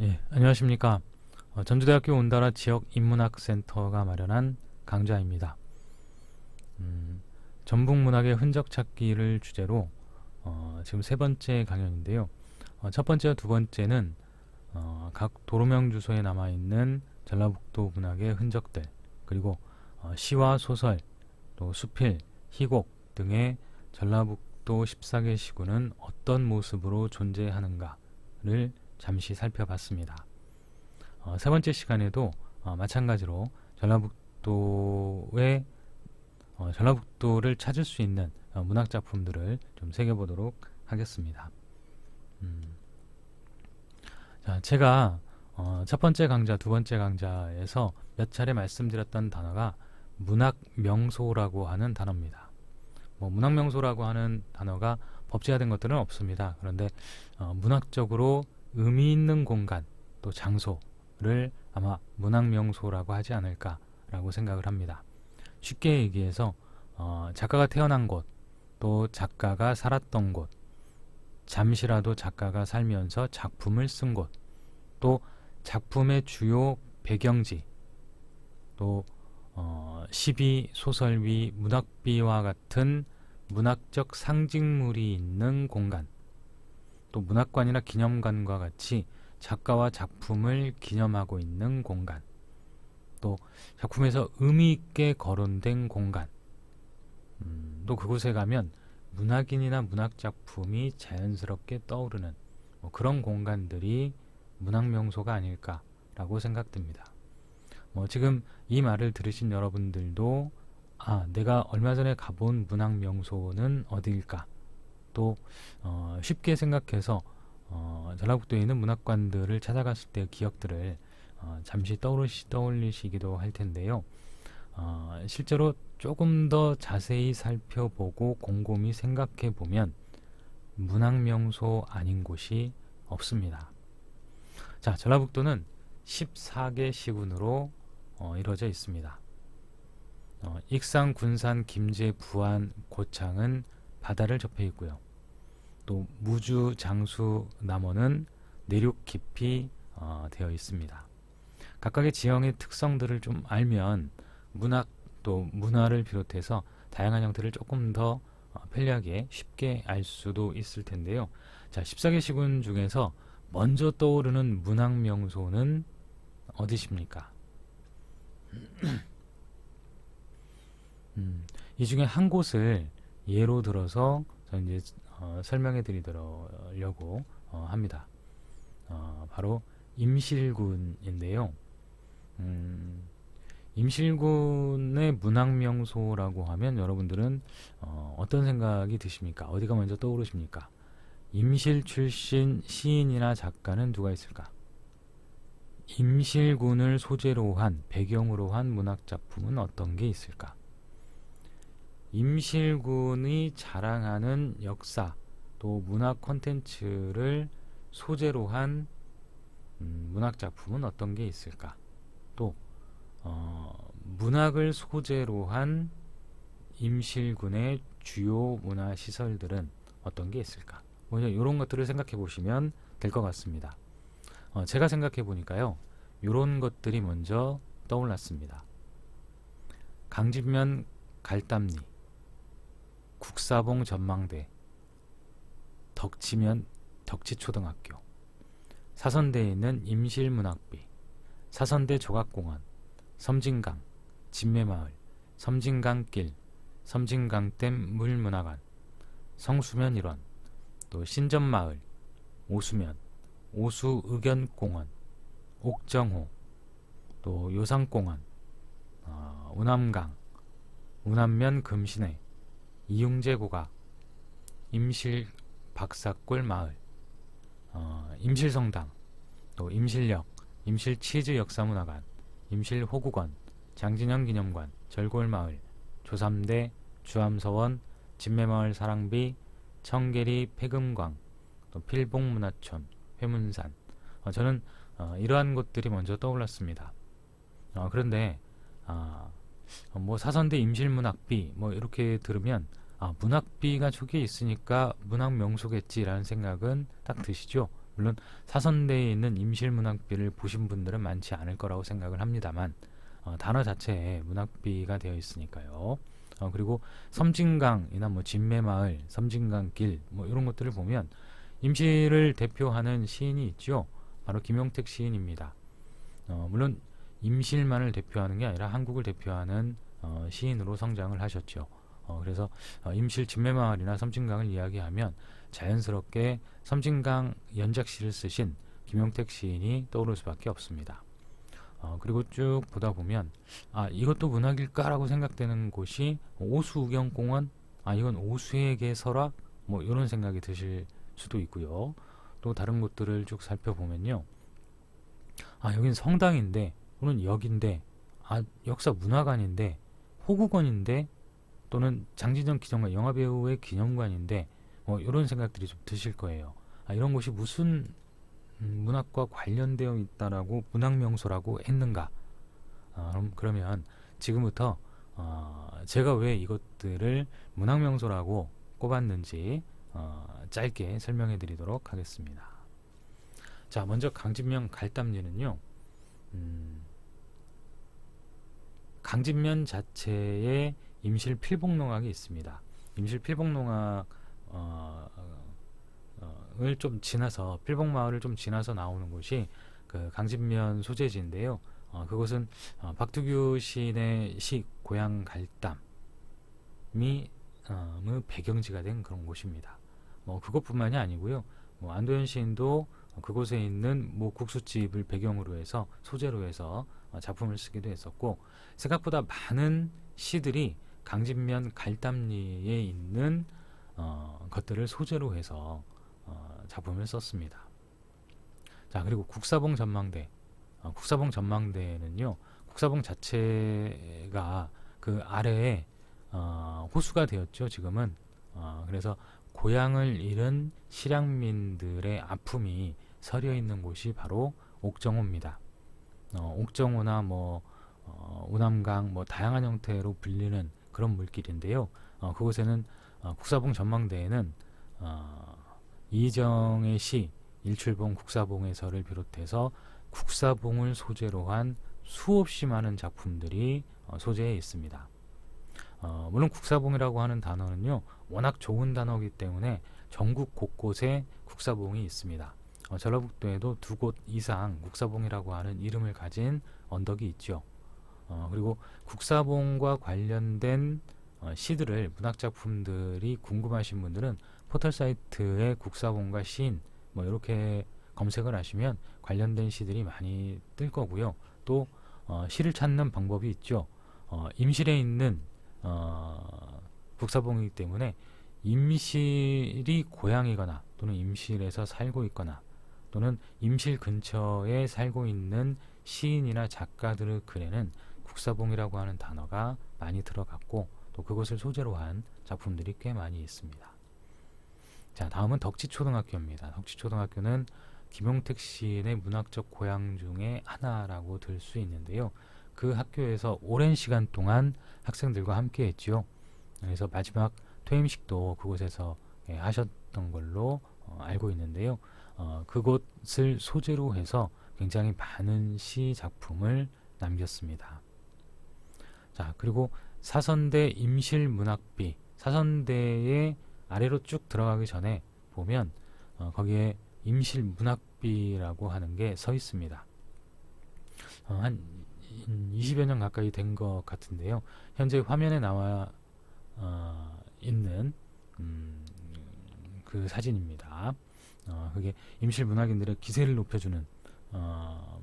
예, 안녕하십니까. 전주대학교 온다라 지역인문학센터가 마련한 강좌입니다. 음, 전북문학의 흔적 찾기를 주제로 지금 세 번째 강연인데요. 첫 번째와 두 번째는 각 도로명 주소에 남아있는 전라북도 문학의 흔적들, 그리고 시와 소설, 또 수필, 희곡 등의 전라북도 14개 시군은 어떤 모습으로 존재하는가를 잠시 살펴봤습니다. 세 번째 시간에도 마찬가지로 전라북도를 찾을 수 있는 문학 작품들을 좀 새겨보도록 하겠습니다. 음, 자, 제가 첫 번째 강좌, 두 번째 강좌에서 몇 차례 말씀드렸던 단어가 문학 명소라고 하는 단어입니다. 문학 명소라고 하는 단어가 법제화된 것들은 없습니다. 그런데 문학적으로 의미 있는 공간, 또 장소를 아마 문학 명소라고 하지 않을까라고 생각을 합니다. 쉽게 얘기해서 작가가 태어난 곳, 또 작가가 살았던 곳, 잠시라도 작가가 살면서 작품을 쓴 곳, 또 작품의 주요 배경지, 또 시비, 소설비, 문학비와 같은 문학적 상징물이 있는 공간, 또 문학관이나 기념관과 같이 작가와 작품을 기념하고 있는 공간, 또 작품에서 의미 있게 거론된 공간, 또 그곳에 가면 문학인이나 문학작품이 자연스럽게 떠오르는 그런 공간들이 문학명소가 아닐까라고 생각됩니다. 지금 이 말을 들으신 여러분들도 내가 얼마 전에 가본 문학명소는 어디일까? 또 쉽게 생각해서 전라북도에 있는 문학관들을 찾아갔을 때의 기억들을 잠시 떠올리시기도 할 텐데요. 실제로 조금 더 자세히 살펴보고 곰곰이 생각해 보면 문학명소 아닌 곳이 없습니다. 자, 전라북도는 14개 시군으로 이루어져 있습니다. 익산, 군산, 김제, 부안, 고창은 바다를 접해 있고요. 또 무주, 장수, 남원은 내륙 깊이 되어 있습니다. 각각의 지형의 특성들을 좀 알면 문학 또 문화를 비롯해서 다양한 형태를 조금 더 편리하게 쉽게 알 수도 있을 텐데요. 자, 14개 시군 중에서 먼저 떠오르는 문학 명소는 어디십니까? 이 중에 한 곳을 예로 들어서 저는 이제 설명해 드리려고 합니다. 바로 임실군인데요. 임실군의 문학명소라고 하면 여러분들은 어떤 생각이 드십니까? 어디가 먼저 떠오르십니까? 임실 출신 시인이나 작가는 누가 있을까? 임실군을 소재로 한, 배경으로 한 문학작품은 어떤 게 있을까? 임실군이 자랑하는 역사, 또 문학 콘텐츠를 소재로 한 문학작품은 어떤 게 있을까? 또 문학을 소재로 한 임실군의 주요 문화시설들은 어떤 게 있을까? 이런 것들을 생각해 보시면 될 것 같습니다. 제가 생각해 보니까요, 이런 것들이 먼저 떠올랐습니다. 강진면 갈담리, 국사봉 전망대, 덕치면 덕치초등학교, 사선대에 있는 임실문학비, 사선대 조각공원, 섬진강, 진매마을, 섬진강길, 섬진강댐 물문화관, 성수면 일원, 또 신전마을, 오수면, 오수의견공원, 옥정호, 또 요상공원, 우남강, 우남면 금신회, 이용제고가, 임실 박사골 마을, 임실성당, 또 임실역, 임실치즈 역사문화관, 임실호국원, 장진영 기념관, 절골마을, 조삼대, 주암서원, 진매마을 사랑비, 청계리 폐금광, 또 필봉문화촌, 회문산. 저는 이러한 곳들이 먼저 떠올랐습니다. 그런데 사선대 임실문학비 이렇게 들으면 문학비가 저기에 있으니까 문학명소겠지라는 생각은 딱 드시죠? 물론 사선대에 있는 임실문학비를 보신 분들은 많지 않을 거라고 생각을 합니다만 단어 자체에 문학비가 되어 있으니까요. 그리고 섬진강이나 뭐 진매마을, 섬진강길 뭐 이런 것들을 보면 임실을 대표하는 시인이 있죠. 바로 김용택 시인입니다. 물론 임실만을 대표하는 게 아니라 한국을 대표하는 시인으로 성장을 하셨죠. 그래서 임실 진매마을이나 섬진강을 이야기하면 자연스럽게 섬진강 연작시를 쓰신 김용택 시인이 떠오를 수밖에 없습니다. 그리고 쭉 보다 보면 이것도 문학일까라고 생각되는 곳이 오수우경공원, 이건 오수에게 설화, 뭐 이런 생각이 드실 수도 있고요. 또 다른 곳들을 쭉 살펴보면요, 여긴 성당인데 또는 역인데 역사 문화관인데 호국원인데 또는 장진정 기념관, 영화배우의 기념관인데 이런 생각들이 좀 드실 거예요. 이런 곳이 무슨 문학과 관련되어 있다라고 문학명소라고 했는가? 그러면 지금부터 제가 왜 이것들을 문학명소라고 꼽았는지 짧게 설명해 드리도록 하겠습니다. 자, 먼저 강진면 갈담리는요, 강진면 자체에 임실 필복농악이 있습니다. 임실 필복농악 을 좀 지나서, 필복마을을 좀 지나서 나오는 곳이 그 강진면 소재지인데요. 그곳은 박두규 시인의 시 고향 갈담이 배경지가 된 그런 곳입니다. 그것뿐만이 아니고요. 안도현 시인도 그곳에 있는 국수집을 배경으로 해서, 소재로 해서 작품을 쓰기도 했었고, 생각보다 많은 시들이 강진면 갈담리에 있는 것들을 소재로 해서 작품을 썼습니다. 자, 그리고 국사봉 전망대. 국사봉 전망대는요, 국사봉 자체가 그 아래에 호수가 되었죠, 지금은. 그래서 고향을 잃은 실향민들의 아픔이 서려 있는 곳이 바로 옥정호입니다. 옥정호나 오남강, 다양한 형태로 불리는 그런 물길인데요. 그곳에는 국사봉 전망대에는 이정의 시 일출봉 국사봉에서를 비롯해서 국사봉을 소재로 한 수없이 많은 작품들이 소재해 있습니다. 물론 국사봉이라고 하는 단어는요, 워낙 좋은 단어이기 때문에 전국 곳곳에 국사봉이 있습니다. 전라북도에도 2곳 이상 국사봉이라고 하는 이름을 가진 언덕이 있죠. 그리고 국사봉과 관련된 시들을, 문학작품들이 궁금하신 분들은 포털 사이트에 국사봉과 시인 이렇게 검색을 하시면 관련된 시들이 많이 뜰 거고요. 또 시를 찾는 방법이 있죠. 임실에 있는 국사봉이기 때문에 임실이 고향이거나 또는 임실에서 살고 있거나 또는 임실 근처에 살고 있는 시인이나 작가들의 글에는 국사봉이라고 하는 단어가 많이 들어갔고, 또 그것을 소재로 한 작품들이 꽤 많이 있습니다. 자, 다음은 덕지초등학교입니다. 덕지초등학교는 김용택 시인의 문학적 고향 중에 하나라고 들 수 있는데요. 그 학교에서 오랜 시간 동안 학생들과 함께 했죠. 그래서 마지막 퇴임식도 그곳에서 하셨던 걸로 알고 있는데요. 그곳을 소재로 해서 굉장히 많은 시 작품을 남겼습니다. 자, 그리고 사선대 임실문학비, 사선대의 아래로 쭉 들어가기 전에 보면 거기에 임실문학비라고 하는 게 서 있습니다. 한 20여 년 가까이 된 것 같은데요. 현재 화면에 나와 있는 그 사진입니다. 그게 임실문학인들의 기세를 높여주는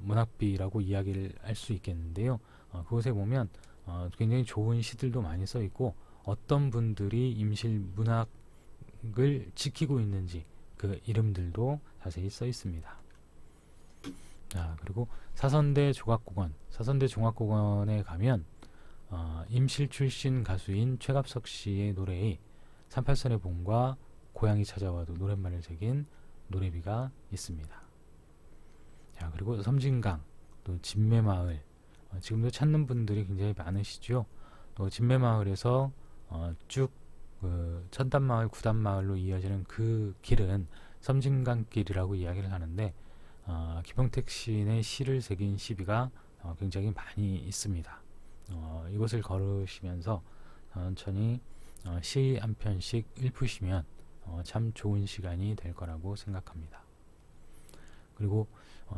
문학비라고 이야기를 할 수 있겠는데요. 그곳에 보면 굉장히 좋은 시들도 많이 써 있고, 어떤 분들이 임실문학을 지키고 있는지 그 이름들도 자세히 써 있습니다. 자, 그리고 사선대 조각공원, 사선대 종합공원에 가면 임실 출신 가수인 최갑석 씨의 노래의 38선의 봄과 고향이 찾아와도 노랫말을 새긴 노래비가 있습니다. 자, 그리고 섬진강, 또 진매마을, 지금도 찾는 분들이 굉장히 많으시죠. 또 진매마을에서 쭉 천단마을, 구단마을로 이어지는 그 길은 섬진강길이라고 이야기를 하는데 김용택 시인의 시를 새긴 시비가 굉장히 많이 있습니다. 이곳을 걸으시면서 천천히 시 한 편씩 읊으시면 참 좋은 시간이 될 거라고 생각합니다. 그리고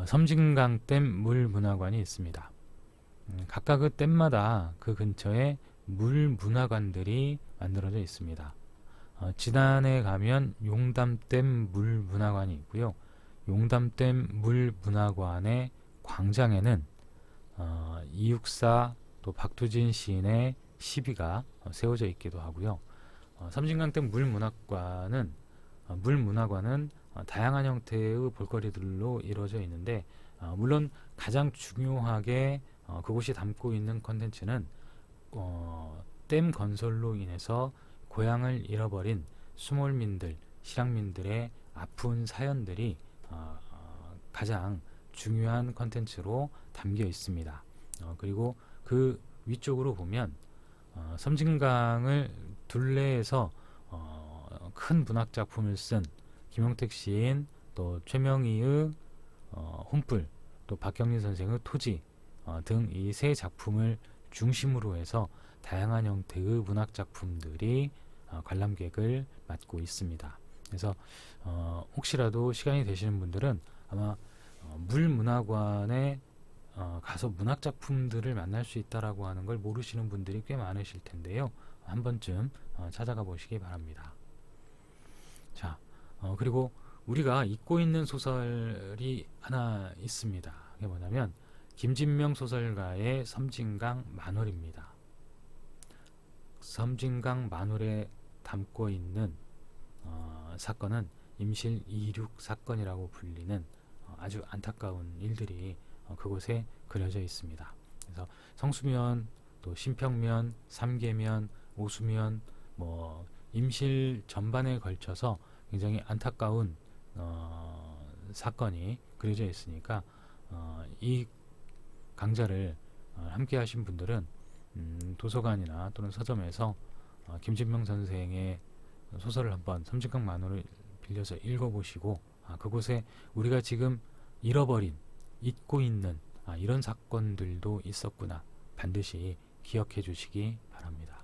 섬진강댐 물문화관이 있습니다. 각각의 댐마다 그 근처에 물문화관들이 만들어져 있습니다. 진안에 가면 용담댐 물문화관이 있고요. 용담댐 물문화관의 광장에는 이육사 또 박두진 시인의 시비가 세워져 있기도 하고요. 섬진강댐 물문화관은 다양한 형태의 볼거리들로 이루어져 있는데 물론 가장 중요하게 그곳이 담고 있는 컨텐츠는 댐 건설로 인해서 고향을 잃어버린 수몰민들, 실향민들의 아픈 사연들이 가장 중요한 컨텐츠로 담겨 있습니다. 그리고 그 위쪽으로 보면 섬진강을 둘레에서 큰 문학작품을 쓴 김용택 시인, 또 최명희의 혼불, 또 박경린 선생의 토지 등 이 세 작품을 중심으로 해서 다양한 형태의 문학작품들이 관람객을 맡고 있습니다. 그래서 혹시라도 시간이 되시는 분들은 아마 물문화관에 가서 문학작품들을 만날 수 있다라고 하는 걸 모르시는 분들이 꽤 많으실 텐데요. 한 번쯤 찾아가 보시기 바랍니다. 자, 그리고 우리가 잊고 있는 소설이 하나 있습니다. 그게 뭐냐면 김진명 소설가의 섬진강 만월입니다. 섬진강 만월에 담고 있는 사건은 임실 26 사건이라고 불리는 아주 안타까운 일들이 그곳에 그려져 있습니다. 그래서 성수면, 또 신평면, 삼계면, 오수면, 임실 전반에 걸쳐서 굉장히 안타까운 사건이 그려져 있으니까 이 강좌를 함께 하신 분들은 도서관이나 또는 서점에서 김진명 선생의 소설을 한번 섬진강 만호를 빌려서 읽어보시고 그곳에 우리가 지금 잃어버린, 잊고 있는 이런 사건들도 있었구나 반드시 기억해 주시기 바랍니다.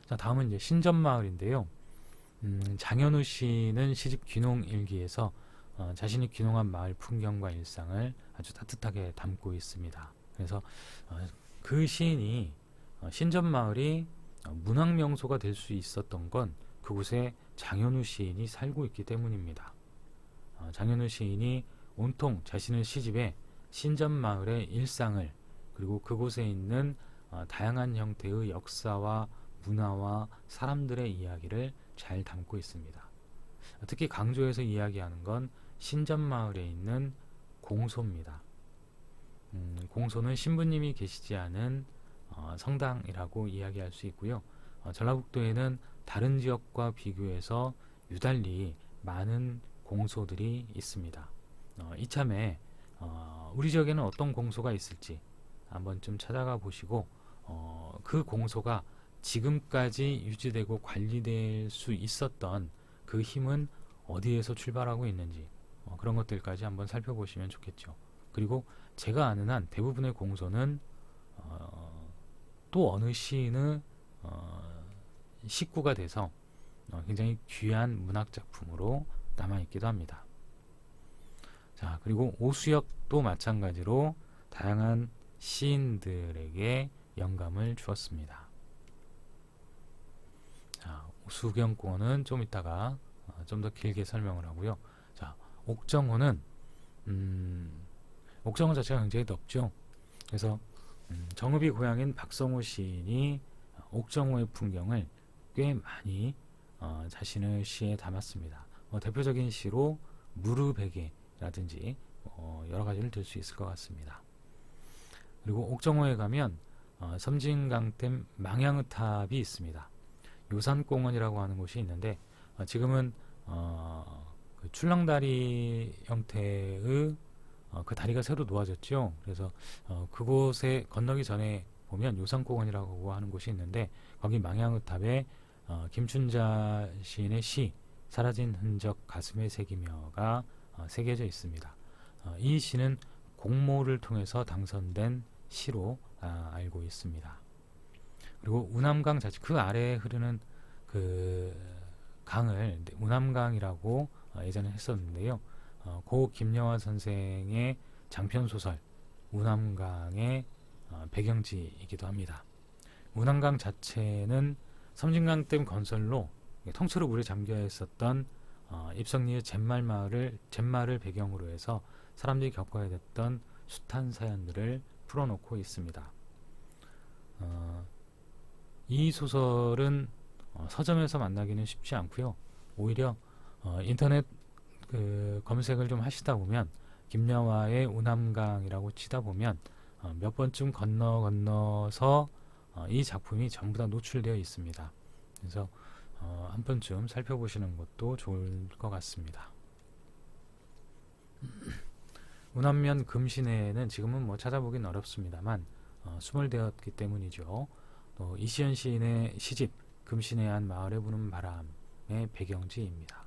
자, 다음은 이제 신전마을인데요. 장현우 씨는 시집 귀농일기에서 자신이 귀농한 마을 풍경과 일상을 아주 따뜻하게 담고 있습니다. 그래서 그 시인이 신전마을이 문학명소가 될 수 있었던 건 그곳에 장현우 시인이 살고 있기 때문입니다. 장현우 시인이 온통 자신의 시집에 신전마을의 일상을 그리고 그곳에 있는 다양한 형태의 역사와 문화와 사람들의 이야기를 잘 담고 있습니다. 특히 강조해서 이야기하는 건 신전마을에 있는 공소입니다. 공소는 신부님이 계시지 않은 성당이라고 이야기할 수 있고요. 전라북도에는 다른 지역과 비교해서 유달리 많은 공소들이 있습니다. 이참에 우리 지역에는 어떤 공소가 있을지 한번쯤 찾아가 보시고 그 공소가 지금까지 유지되고 관리될 수 있었던 그 힘은 어디에서 출발하고 있는지 그런 것들까지 한번 살펴보시면 좋겠죠. 그리고 제가 아는 한 대부분의 공소는 또 어느 시인의 식구가 돼서 굉장히 귀한 문학작품으로 남아있기도 합니다. 자, 그리고 오수역도 마찬가지로 다양한 시인들에게 영감을 주었습니다. 자, 오수경공원은 좀 이따가 좀 더 길게 설명을 하고요. 자, 옥정호는 옥정호 자체가 굉장히 넓죠. 그래서 정읍이 고향인 박성호 시인이 옥정호의 풍경을 꽤 많이 자신의 시에 담았습니다. 대표적인 시로 무르베개라든지 여러 가지를 들 수 있을 것 같습니다. 그리고 옥정호에 가면 섬진강댐 망향의탑이 있습니다. 요산공원이라고 하는 곳이 있는데 지금은 그 출렁다리 형태의 그 다리가 새로 놓아졌죠. 그래서 그곳에 건너기 전에 보면 요산공원이라고 하는 곳이 있는데 거기 망향의탑에 김춘자 시인의 시 사라진 흔적 가슴에 새기며가 새겨져 있습니다. 이 시는 공모를 통해서 당선된 시로 알고 있습니다. 그리고 우남강 자체 그 아래에 흐르는 그 강을 우남강이라고 예전에 했었는데요. 고 김여화 선생의 장편 소설 우남강의 배경지이기도 합니다. 우남강 자체는 섬진강댐 건설로 통째로 물에 잠겨 있었던 입성리의 잿마을 배경으로 해서 사람들이 겪어야 됐던 숱한 사연들을 풀어놓고 있습니다. 이 소설은 서점에서 만나기는 쉽지 않고요. 오히려 인터넷 검색을 좀 하시다 보면 김여화의 우남강이라고 치다 보면 몇 번쯤 건너서 이 작품이 전부 다 노출되어 있습니다. 그래서 한 번쯤 살펴보시는 것도 좋을 것 같습니다. 우남면 금시내는 지금은 뭐 찾아보긴 어렵습니다만 수몰되었기 때문이죠. 또 이시연 시인의 시집 금시내 한 마을에 부는 바람의 배경지입니다.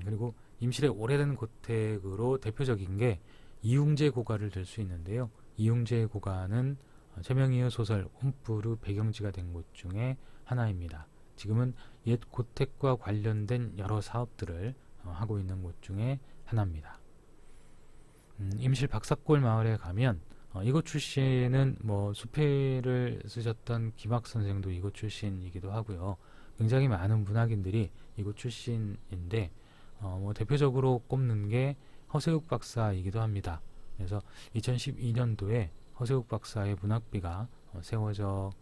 그리고 임실의 오래된 고택으로 대표적인 게 이웅재 고가를 들 수 있는데요. 이웅재 고가는 최명희의 소설 홈프루 배경지가 된 곳 중에 하나입니다. 지금은 옛 고택과 관련된 여러 사업들을 하고 있는 곳 중에 하나입니다. 임실 박사골 마을에 가면 이곳 출신은 뭐 수필을 쓰셨던 김학 선생도 이곳 출신이기도 하고요. 굉장히 많은 문학인들이 이곳 출신인데 뭐 대표적으로 꼽는 게 허세욱 박사이기도 합니다. 그래서 2012년도에 허세욱 박사의 문학비가 세워져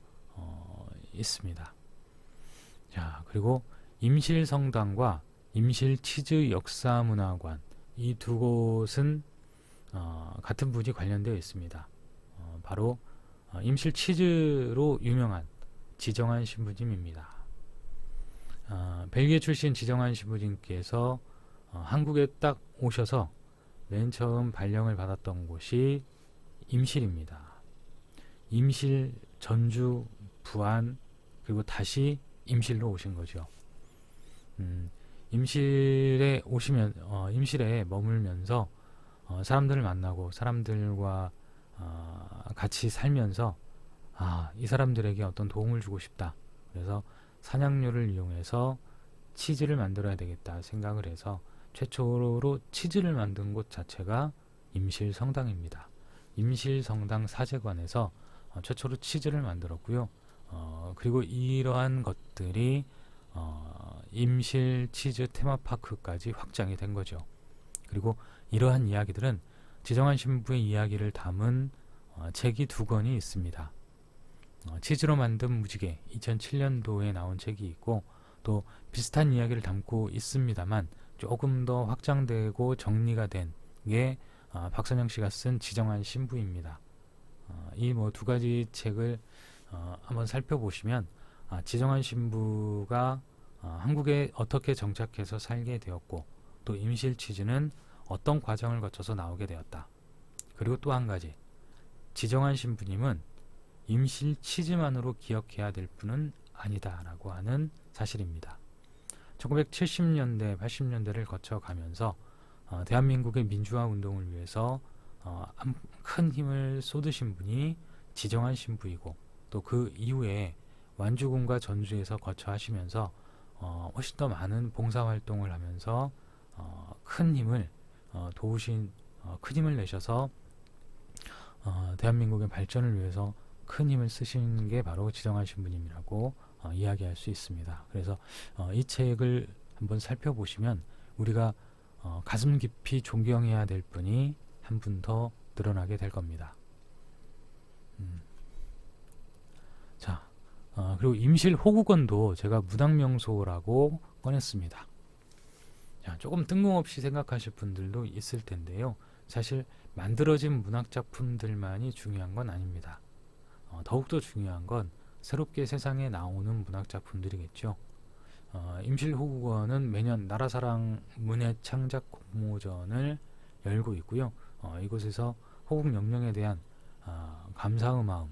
있습니다. 자, 그리고 임실성당과 임실치즈역사문화관 이 두 곳은 같은 분이 관련되어 있습니다. 바로 임실치즈로 유명한 지정한 신부님입니다. 벨기에 출신 지정한 신부님께서 한국에 딱 오셔서 맨 처음 발령을 받았던 곳이 임실입니다. 임실, 전주, 부안 그리고 다시 임실로 오신 거죠. 임실에 임실에 머물면서 사람들을 만나고 사람들과 같이 살면서 이 사람들에게 어떤 도움을 주고 싶다. 그래서 산양료를 이용해서 치즈를 만들어야 되겠다 생각을 해서 최초로 치즈를 만든 곳 자체가 임실성당입니다. 임실성당 사제관에서 최초로 치즈를 만들었고요. 그리고 이러한 것들이 임실 치즈 테마파크까지 확장이 된 거죠. 그리고 이러한 이야기들은 지정한 신부의 이야기를 담은 책이 2권이 있습니다. 치즈로 만든 무지개 2007년도에 나온 책이 있고 또 비슷한 이야기를 담고 있습니다만 조금 더 확장되고 정리가 된 게 박선영 씨가 쓴 지정한 신부입니다. 이 뭐 2가지 책을 한번 살펴보시면 지정한 신부가 한국에 어떻게 정착해서 살게 되었고 또 임실 치즈는 어떤 과정을 거쳐서 나오게 되었다. 그리고 또 한 가지 지정한 신부님은 임실 치즈만으로 기억해야 될 분은 아니다라고 하는 사실입니다. 1970년대, 80년대를 거쳐가면서 대한민국의 민주화 운동을 위해서 큰 힘을 쏟으신 분이 지정한 신부이고 또 그 이후에 완주군과 전주에서 거쳐 하시면서 훨씬 더 많은 봉사활동을 하면서 큰 힘을 큰 힘을 내셔서 대한민국의 발전을 위해서 큰 힘을 쓰신 게 바로 지정한 신부님이라고 이야기할 수 있습니다. 그래서 이 책을 한번 살펴보시면 우리가 가슴 깊이 존경해야 될 분이 한 분 더 늘어나게 될 겁니다. 자, 그리고 임실 호국원도 제가 문학명소라고 꺼냈습니다. 자, 조금 뜬금없이 생각하실 분들도 있을 텐데요. 사실 만들어진 문학작품들만이 중요한 건 아닙니다. 더욱더 중요한 건 새롭게 세상에 나오는 문학작품들이겠죠. 임실호국원은 매년 나라사랑 문예창작 공모전을 열고 있고요. 이곳에서 호국영령에 대한 감사의 마음,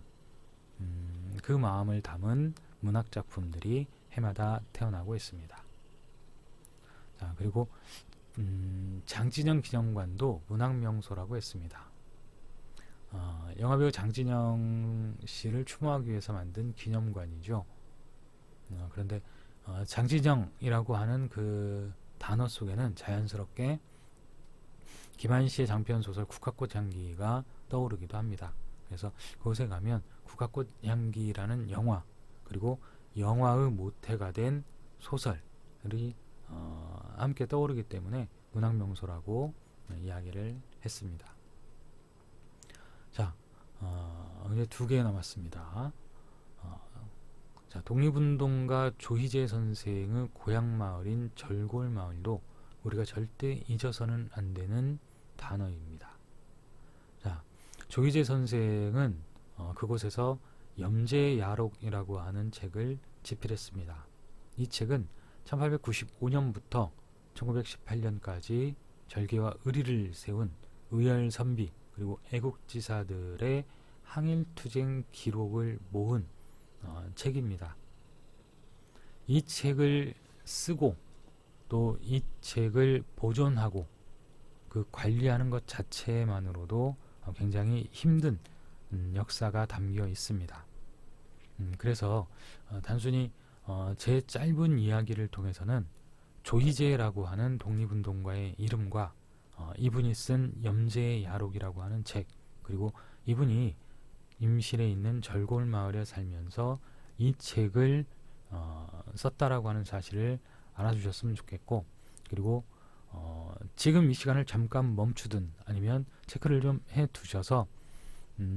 그 마음을 담은 문학작품들이 해마다 태어나고 있습니다. 자, 그리고 장진영 기념관도 문학명소라고 했습니다. 영화배우 장진영 씨를 추모하기 위해서 만든 기념관이죠. 그런데 장진영이라고 하는 그 단어 속에는 자연스럽게 김한시의 장편 소설 국화꽃 향기가 떠오르기도 합니다. 그래서 그곳에 가면 국화꽃 향기라는 영화, 그리고 영화의 모태가 된 소설이 함께 떠오르기 때문에 문학명소라고 이야기를 했습니다. 자, 이제 2개 남았습니다. 자, 독립운동가 조희제 선생의 고향마을인 절골마을도 우리가 절대 잊어서는 안 되는 단어입니다. 자, 조희제 선생은 그곳에서 염제야록이라고 하는 책을 집필했습니다. 이 책은 1895년부터 1918년까지 절개와 의리를 세운 의열선비 그리고 애국지사들의 항일투쟁 기록을 모은 책입니다. 이 책을 쓰고 또 이 책을 보존하고 그 관리하는 것 자체만으로도 굉장히 힘든 역사가 담겨 있습니다. 그래서 단순히 제 짧은 이야기를 통해서는 조희제라고 하는 독립운동가의 이름과 이분이 쓴 염제야록이라고 하는 책, 그리고 이분이 임실에 있는 절골마을에 살면서 이 책을 썼다라고 하는 사실을 알아주셨으면 좋겠고, 그리고 지금 이 시간을 잠깐 멈추든 아니면 체크를 좀 해두셔서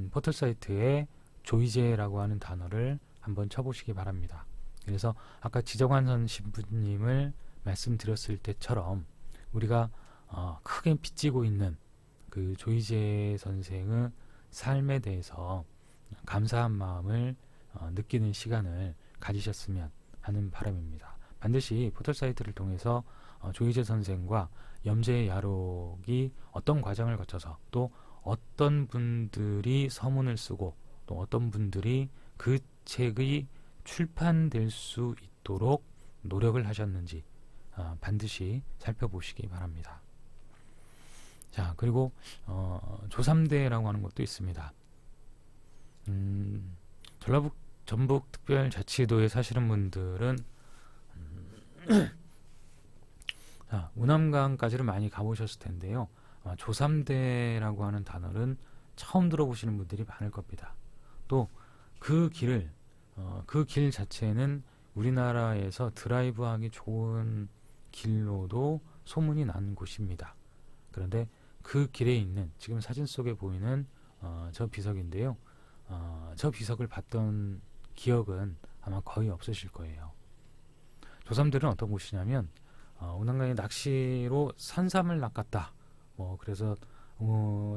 포털 사이트에 조희제라고 하는 단어를 한번 쳐보시기 바랍니다. 그래서 아까 지정환선 신부님을 말씀드렸을 때처럼 우리가 크게 빚지고 있는 그 조희제 선생의 삶에 대해서 감사한 마음을 느끼는 시간을 가지셨으면 하는 바람입니다. 반드시 포털 사이트를 통해서 조희제 선생과 염제야록이 어떤 과정을 거쳐서 또 어떤 분들이 서문을 쓰고 또 어떤 분들이 그 책이 출판될 수 있도록 노력을 하셨는지 반드시 살펴보시기 바랍니다. 자, 그리고 조3대라고 하는 것도 있습니다. 전라북 전북특별자치도에 사시는 분들은 자, 우남강까지는 많이 가보셨을 텐데요. 조3대라고 하는 단어는 처음 들어보시는 분들이 많을 겁니다. 또 그 길을 그 길 자체는 우리나라에서 드라이브하기 좋은 길로도 소문이 난 곳입니다. 그런데 그 길에 있는 지금 사진 속에 보이는 저 비석인데요. 저 비석을 봤던 기억은 아마 거의 없으실 거예요. 조3대는 어떤 곳이냐면 운항강에 낚시로 산삼을 낚았다. 그래서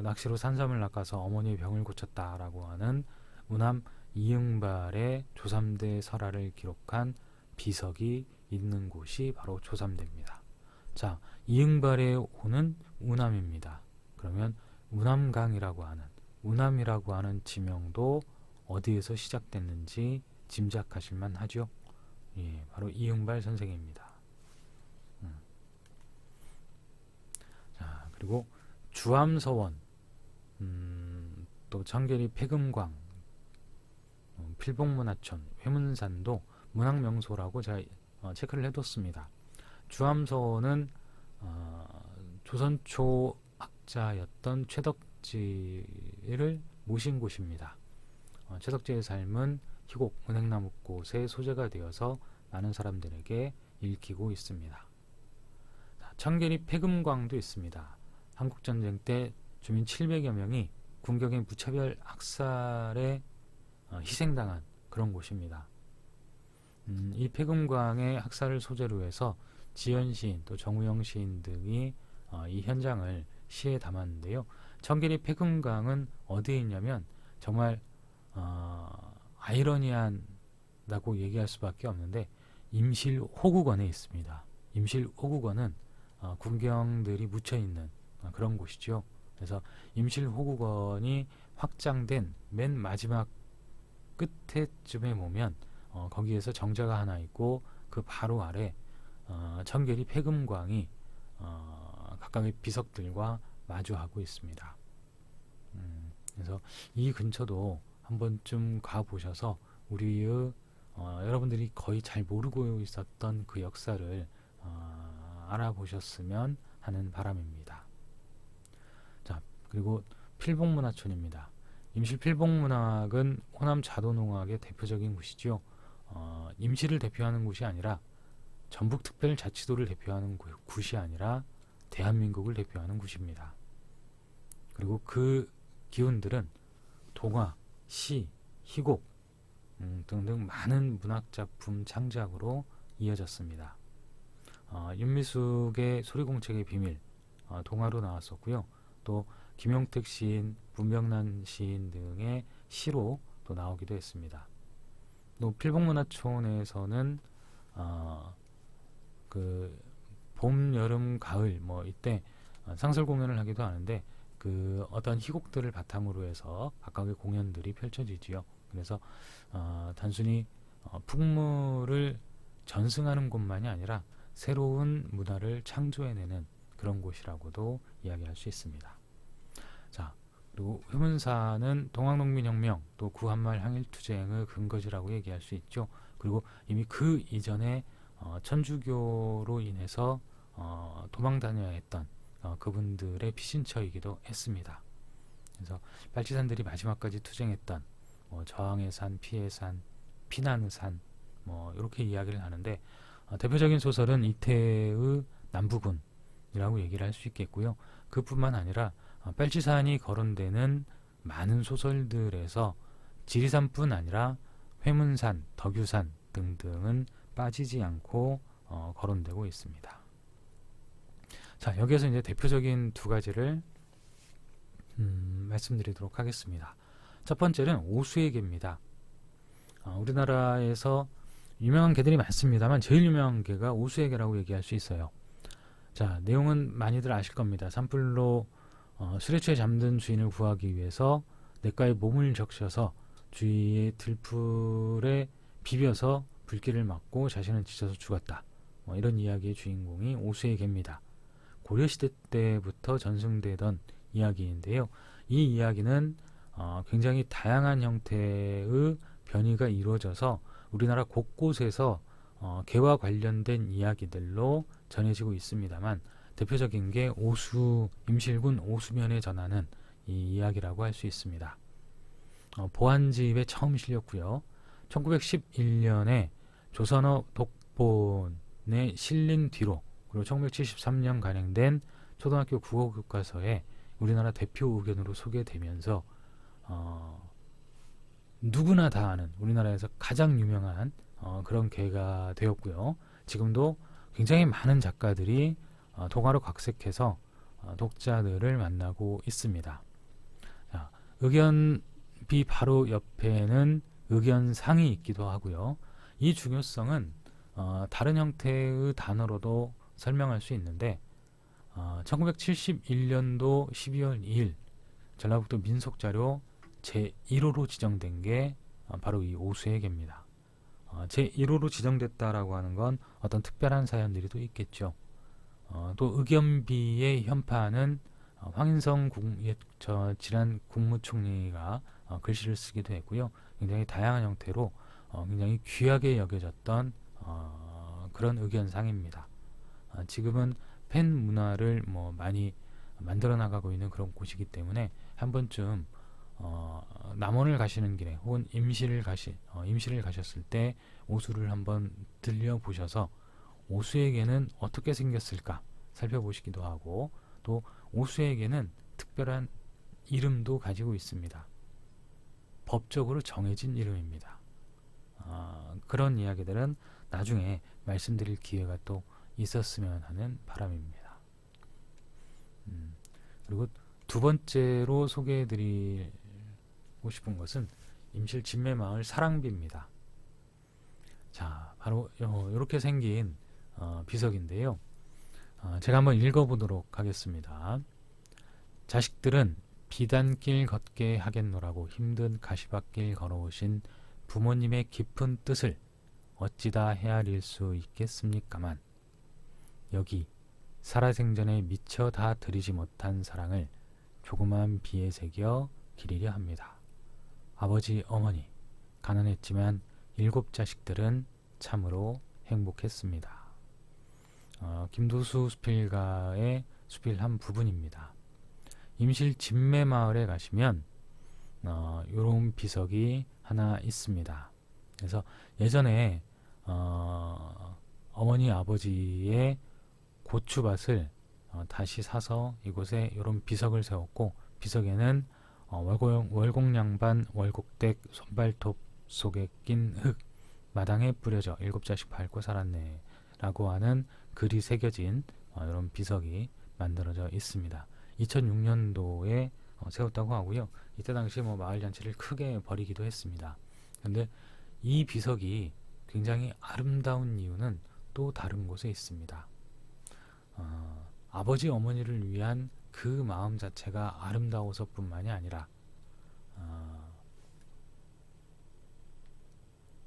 낚시로 산삼을 낚아서 어머니의 병을 고쳤다라고 하는 우남 이응발의 조3대 설화를 기록한 비석이 있는 곳이 바로 조3대입니다. 자, 이응발의 호는 우남입니다. 그러면 우남강이라고 하는 우남이라고 하는 지명도 어디에서 시작됐는지 짐작하실만 하죠? 예, 바로 이응발 선생입니다. 자, 그리고 주암서원, 또 청계리 폐금광, 필봉문화촌, 회문산도 문학명소라고 제가 체크를 해뒀습니다. 주암서원은 조선 초학자였던 최덕지를 모신 곳입니다. 최덕지의 삶은 희곡, 은행나무꽃의 소재가 되어서 많은 사람들에게 읽히고 있습니다. 청계리 폐금광도 있습니다. 한국전쟁 때 주민 700여 명이 군경의 무차별 학살에 희생당한 그런 곳입니다. 이 폐금광의 학살을 소재로 해서 지연 시인 또 정우영 시인 등이 이 현장을 시에 담았는데요. 청계리 폐금광은 어디에 있냐면 정말 아이러니한다고 얘기할 수밖에 없는데 임실 호국원에 있습니다. 임실 호국원은 군경들이 묻혀있는 그런 곳이죠. 그래서 임실 호국원이 확장된 맨 마지막 끝에쯤에 보면 거기에서 정자가 하나 있고 그 바로 아래 청계리 폐금광이 각각의 비석들과 마주하고 있습니다. 그래서 이 근처도 한 번쯤 가보셔서 우리의 여러분들이 거의 잘 모르고 있었던 그 역사를 알아보셨으면 하는 바람입니다. 자, 그리고 필봉문화촌입니다. 임실 필봉문학은 호남 자도농학의 대표적인 곳이죠. 임실을 대표하는 곳이 아니라 전북특별자치도를 대표하는 곳이 아니라 대한민국을 대표하는 곳입니다. 그리고 그 기운들은 동화, 시, 희곡 등등 많은 문학작품 창작으로 이어졌습니다. 윤미숙의 소리공책의 비밀 동화로 나왔었고요. 또 김용택 시인, 문명란 시인 등의 시로 또 나오기도 했습니다. 또 필봉문화촌에서는 그 봄, 여름, 가을 뭐 이때 상설 공연을 하기도 하는데 그 어떤 희곡들을 바탕으로 해서 각각의 공연들이 펼쳐지지요. 그래서 단순히 풍물을 전승하는 곳만이 아니라 새로운 문화를 창조해내는 그런 곳이라고도 이야기할 수 있습니다. 자, 그리고 회문사는 동학농민혁명 또 구한말 항일투쟁의 근거지라고 얘기할 수 있죠. 그리고 이미 그 이전에 천주교로 인해서 도망 다녀야 했던 그분들의 피신처이기도 했습니다. 그래서 빨치산들이 마지막까지 투쟁했던 저항의 산, 피의 산, 피난의 산 뭐 이렇게 이야기를 하는데 대표적인 소설은 이태의 남부군이라고 얘기를 할 수 있겠고요. 그뿐만 아니라 빨치산이 거론되는 많은 소설들에서 지리산뿐 아니라 회문산, 덕유산 등등은 빠지지 않고 거론되고 있습니다. 자, 여기에서 이제 대표적인 두 가지를 말씀드리도록 하겠습니다. 첫 번째는 오수의 개입니다. 우리나라에서 유명한 개들이 많습니다만 제일 유명한 개가 오수의 개라고 얘기할 수 있어요. 자, 내용은 많이들 아실 겁니다. 산불로 술에 취해 잠든 주인을 구하기 위해서 냇가에 몸을 적셔서 주위의 들풀에 비벼서 불길을 막고 자신은 지쳐서 죽었다. 이런 이야기의 주인공이 오수의 개입니다. 고려시대 때부터 전승되던 이야기인데요. 이 이야기는 굉장히 다양한 형태의 변이가 이루어져서 우리나라 곳곳에서 개와 관련된 이야기들로 전해지고 있습니다만 대표적인 게 임실군 오수면에 전하는 이 이야기라고 할 수 있습니다. 보안집에 처음 실렸고요. 1911년에 조선어 독본에 실린 뒤로 그리고 1973년 간행된 초등학교 국어교과서에 우리나라 대표 의견으로 소개되면서 누구나 다 아는 우리나라에서 가장 유명한 그런 개가 되었고요. 지금도 굉장히 많은 작가들이 동화로 각색해서 독자들을 만나고 있습니다. 자, 의견비 바로 옆에는 의견상이 있기도 하고요. 이 중요성은 다른 형태의 단어로도 설명할 수 있는데 1971년도 12월 2일 전라북도 민속자료 제1호로 지정된 게 바로 이 오수의 개입니다. 제1호로 지정됐다라고 하는 건 어떤 특별한 사연들이 또 있겠죠. 또 의견비의 현판은 황인성 지난 국무총리가 글씨를 쓰기도 했고요. 굉장히 다양한 형태로 굉장히 귀하게 여겨졌던 그런 의견상입니다. 지금은 펜 문화를 많이 만들어 나가고 있는 그런 곳이기 때문에 한 번쯤 남원을 가시는 길에 혹은 임실을 가셨을 때 오수를 한번 들려보셔서 오수에게는 어떻게 생겼을까 살펴보시기도 하고 또 오수에게는 특별한 이름도 가지고 있습니다. 법적으로 정해진 이름입니다. 그런 이야기들은 나중에 말씀드릴 기회가 또 있었으면 하는 바람입니다. 그리고 두 번째로 소개해드리고 싶은 것은 임실 진매마을 사랑비입니다. 자, 바로 이렇게 생긴 비석인데요. 제가 한번 읽어보도록 하겠습니다. 자식들은 비단길 걷게 하겠노라고 힘든 가시밭길 걸어오신 부모님의 깊은 뜻을 어찌다 헤아릴 수 있겠습니까만 여기 살아생전에 미처 다 드리지 못한 사랑을 조그만 비에 새겨 기리려 합니다. 아버지, 어머니, 가난했지만 7자식들은 참으로 행복했습니다. 김도수 수필가의 수필 한 부분입니다. 임실 진매마을에 가시면 요런 비석이 하나 있습니다. 그래서 예전에 어머니 아버지의 고추밭을 다시 사서 이곳에 이런 비석을 세웠고, 비석에는 월곡량반 월곡댁 손발톱 속에 낀 흙 마당에 뿌려져 7자식 밟고 살았네 라고 하는 글이 새겨진 이런 비석이 만들어져 있습니다. 2006년도에 세웠다고 하고요. 이때 당시 마을 잔치를 크게 벌이기도 했습니다. 근데 이 비석이 굉장히 아름다운 이유는 또 다른 곳에 있습니다. 아버지 어머니를 위한 그 마음 자체가 아름다워서 뿐만이 아니라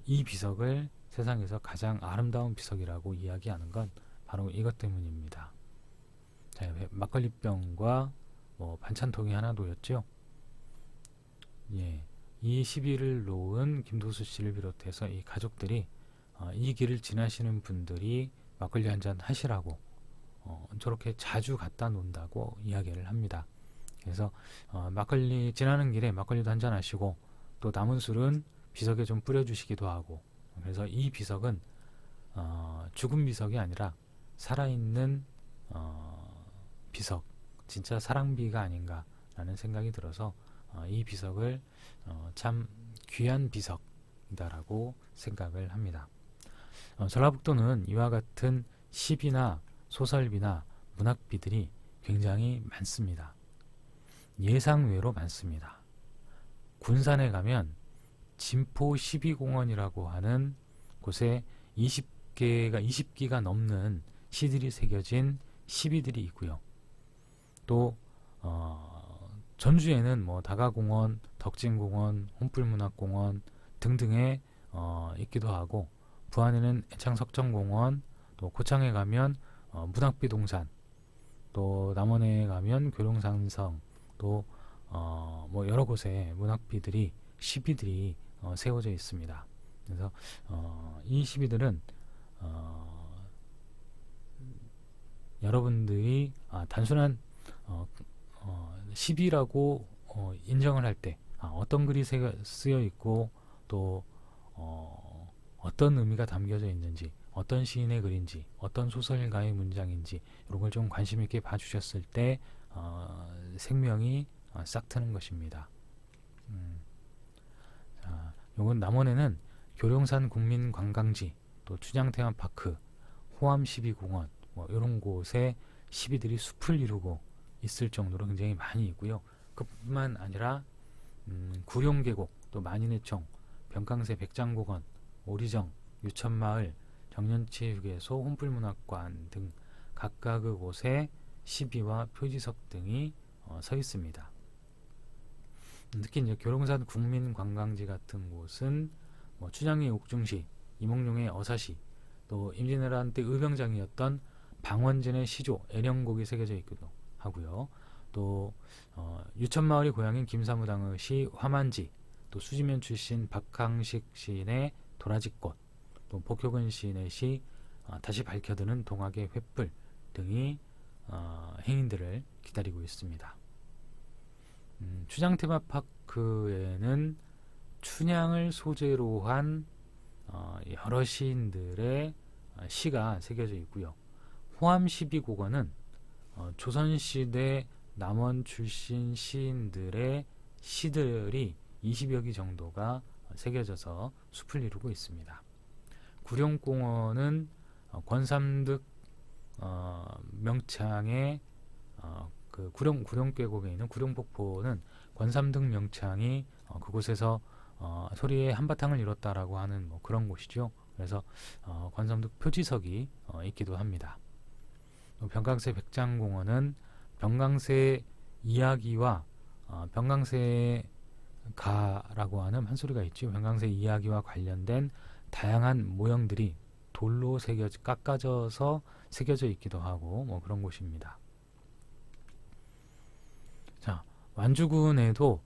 이 비석을 세상에서 가장 아름다운 비석이라고 이야기하는 건 바로 이것 때문입니다. 자, 옆에 막걸리병과 반찬통이 하나 놓였죠. 예, 이 시비를 놓은 김도수 씨를 비롯해서 이 가족들이 이 길을 지나시는 분들이 막걸리 한잔 하시라고 저렇게 자주 갖다 놓는다고 이야기를 합니다. 그래서 막걸리 지나는 길에 막걸리도 한잔 하시고, 또 남은 술은 비석에 좀 뿌려주시기도 하고, 그래서 이 비석은 죽은 비석이 아니라 살아있는 비석, 진짜 사랑비가 아닌가라는 생각이 들어서 이 비석을 참 귀한 비석이다라고 생각을 합니다. 전라북도는 이와 같은 시비나 소설비나 문학비들이 굉장히 많습니다. 예상외로 많습니다. 군산에 가면 진포 시비공원이라고 하는 곳에 20기가 넘는 시들이 새겨진 시비들이 있고요. 또 전주에는 다가공원, 덕진공원, 혼불문학공원 등등에 있기도 하고, 부안에는 애창석정공원, 또 고창에 가면 문학비동산, 또 남원에 가면 교룡산성, 또 여러 곳에 문학비들이 시비들이 세워져 있습니다. 그래서 이 시비들은 여러분들이 단순한 시비라고 인정을 할 때 어떤 글이 쓰여 있고, 또 어떤 의미가 담겨져 있는지, 어떤 시인의 글인지, 어떤 소설가의 문장인지 이런 걸 좀 관심 있게 봐주셨을 때 생명이 싹 트는 것입니다. 요건 남원에는 교룡산 국민관광지, 또 춘향테마파크, 호암시비공원 이런 곳에 시비들이 숲을 이루고 있을 정도로 굉장히 많이 있고요. 그뿐만 아니라 구룡계곡, 또 만인의총, 병강세 백장공원, 오리정, 유천마을, 정년치휴게소, 혼불문학관 등 각각의 곳에 시비와 표지석 등이 서 있습니다. 특히 이제 교룡산 국민관광지 같은 곳은 춘향의 옥중시, 이몽룡의 어사시, 또 임진왜란 때 의병장이었던 방원진의 시조, 애령곡이 새겨져 있기도 하고요. 또 유천마을이 고향인 김사무당의 시 화만지, 또 수지면 출신 박항식 시인의 도라지꽃, 또 복효근 시인의 시 다시 밝혀드는 동학의 횃불 등이 행인들을 기다리고 있습니다. 춘향테마파크에는 춘향을 소재로 한 여러 시인들의 시가 새겨져 있고요. 호암시비곡원은 조선시대 남원 출신 시인들의 시들이 20여 기 정도가 새겨져서 숲을 이루고 있습니다. 구룡공원은 권삼득 명창의 그 구룡계곡에 있는 구룡폭포는 권삼득 명창이 그곳에서 소리의 한바탕을 이뤘다라고 하는 그런 곳이죠. 그래서 권삼득 표지석이 있기도 합니다. 병강세 백장공원은 병강세 이야기와 병강세 가라고 하는 한소리가 있죠. 병강세 이야기와 관련된 다양한 모형들이 돌로 깎아져서 새겨져 있기도 하고 뭐 그런 곳입니다. 자, 완주군에도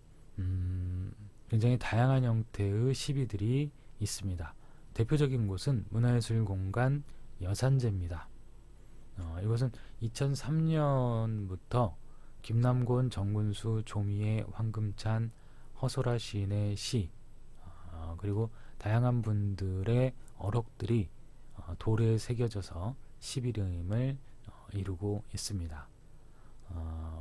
굉장히 다양한 형태의 시비들이 있습니다. 대표적인 곳은 문화예술공간 여산제입니다. 이것은 2003년부터 김남곤, 정군수, 조미애, 황금찬, 허소라 시인의 시, 그리고 다양한 분들의 어록들이 돌에 새겨져서 시비름을 이루고 있습니다.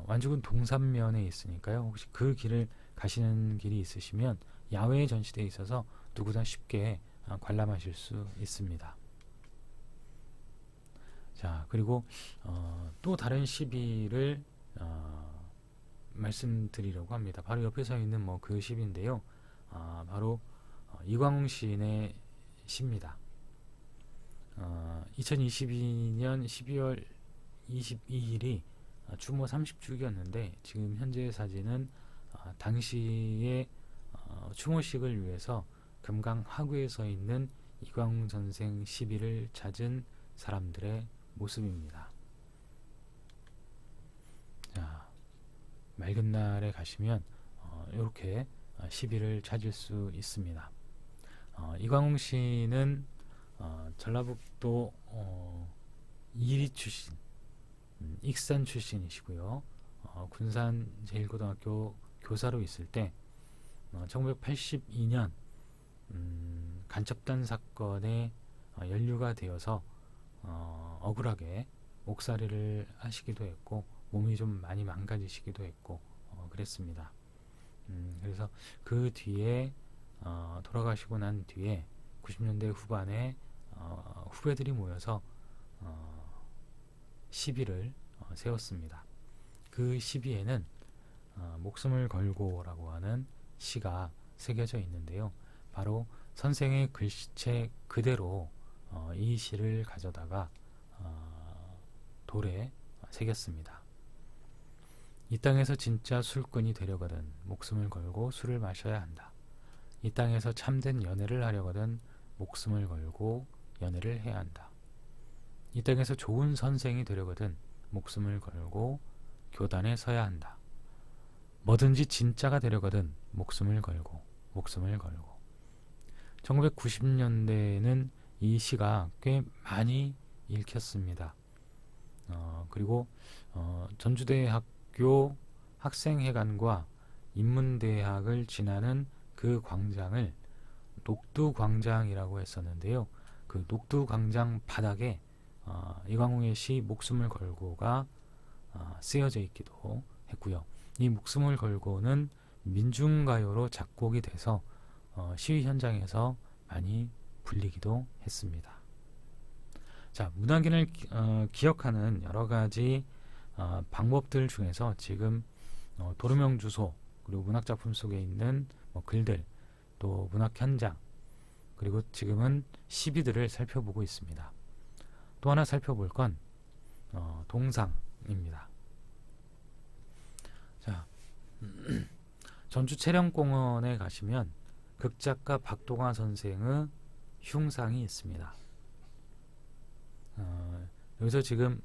완주군 동산면에 있으니까요. 혹시 그 길을 가시는 길이 있으시면 야외에 전시되어 있어서 누구나 쉽게 관람하실 수 있습니다. 자, 그리고 또 다른 시비를 말씀드리려고 합니다. 바로 옆에 서 있는 뭐 그 시비인데요. 바로 이광웅 시인의 시입니다. 2022년 12월 22일이 추모 30주기였는데 지금 현재 사진은 당시의 추모식을 위해서 금강 하구에 서 있는 이광웅 선생 시비를 찾은 사람들의 모습입니다. 자, 맑은 날에 가시면 이렇게 시비를 찾을 수 있습니다. 이광웅 씨는 전라북도 이리 출신, 익산 출신이시고요. 군산 제1고등학교 교사로 있을 때 1982년 간첩단 사건에 연루가 되어서 억울하게 옥살이를 하시기도 했고 몸이 좀 많이 망가지시기도 했고 그랬습니다. 그래서 그 뒤에 돌아가시고 난 뒤에 90년대 후반에 후배들이 모여서 시비를 세웠습니다. 그 시비에는 목숨을 걸고라고 하는 시가 새겨져 있는데요. 바로 선생의 글씨체 그대로 이 시를 가져다가 돌에 새겼습니다. 이 땅에서 진짜 술꾼이 되려거든 목숨을 걸고 술을 마셔야 한다. 이 땅에서 참된 연애를 하려거든 목숨을 걸고 연애를 해야 한다. 이 땅에서 좋은 선생이 되려거든 목숨을 걸고 교단에 서야 한다. 뭐든지 진짜가 되려거든 목숨을 걸고 1990년대에는 이 시가 꽤 많이 읽혔습니다. 그리고 전주대학교 학생회관과 인문대학을 지나는 그 광장을 녹두광장이라고 했었는데요. 그 녹두광장 바닥에 이광웅의 시 목숨을 걸고가 쓰여져 있기도 했고요. 이 목숨을 걸고는 민중가요로 작곡이 돼서 시위 현장에서 많이 불리기도 했습니다. 자, 문학인을 기억하는 여러 가지 방법들 중에서 지금 도루명 주소 그리고 문학작품 속에 있는 글들 또 문학 현장 그리고 지금은 시비들을 살펴보고 있습니다. 또 하나 살펴볼 건 동상입니다. 자, 전주 체령공원에 가시면 극작가 박동화 선생의 흉상이 있습니다. 여기서 지금